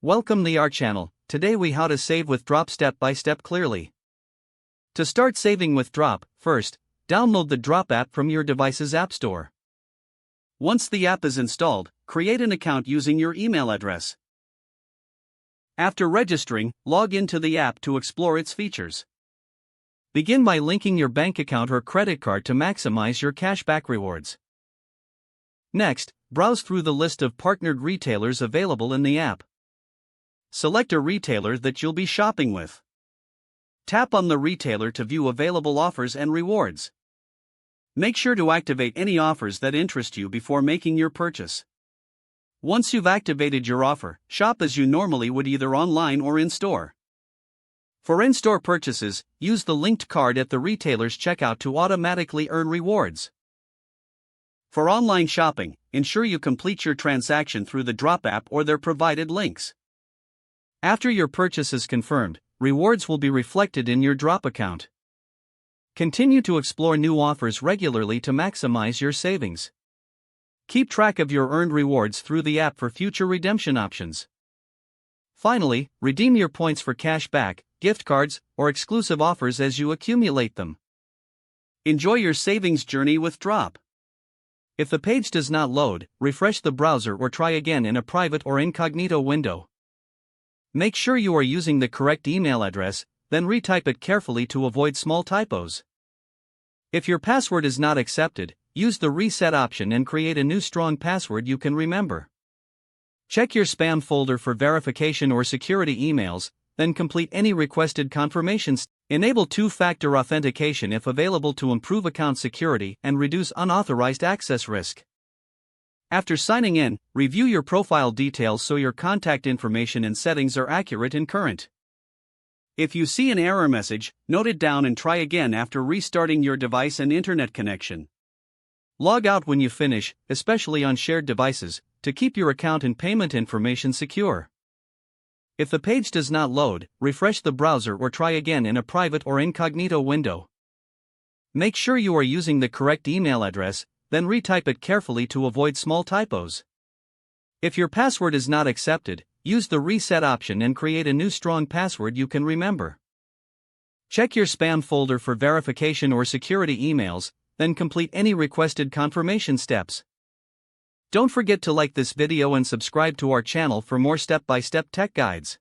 Welcome to our channel. Today we how to save with Drop step by step clearly. To start saving with Drop, first, download the Drop app from your device's app store. Once the app is installed, create an account using your email address. After registering, log into the app to explore its features. Begin by linking your bank account or credit card to maximize your cashback rewards. Next, browse through the list of partnered retailers available in the app. Select a retailer that you'll be shopping with. Tap on the retailer to view available offers and rewards. Make sure to activate any offers that interest you before making your purchase. Once you've activated your offer, shop as you normally would either online or in-store. For in-store purchases, use the linked card at the retailer's checkout to automatically earn rewards. For online shopping, ensure you complete your transaction through the Drop app or their provided links. After your purchase is confirmed, rewards will be reflected in your Drop account. Continue to explore new offers regularly to maximize your savings. Keep track of your earned rewards through the app for future redemption options. Finally, redeem your points for cash back, gift cards, or exclusive offers as you accumulate them. Enjoy your savings journey with Drop. If the page does not load, refresh the browser or try again in a private or incognito window. Make sure you are using the correct email address, then retype it carefully to avoid small typos. If your password is not accepted, use the reset option and create a new strong password you can remember. Check your spam folder for verification or security emails, then complete any requested confirmations. Enable two-factor authentication if available to improve account security and reduce unauthorized access risk. After signing in, review your profile details so your contact information and settings are accurate and current. If you see an error message, note it down and try again after restarting your device and internet connection. Log out when you finish, especially on shared devices, to keep your account and payment information secure. If the page does not load, refresh the browser or try again in a private or incognito window. Make sure you are using the correct email address, then retype it carefully to avoid small typos. If your password is not accepted, use the reset option and create a new strong password you can remember. Check your spam folder for verification or security emails, then complete any requested confirmation steps. Don't forget to like this video and subscribe to our channel for more step-by-step tech guides.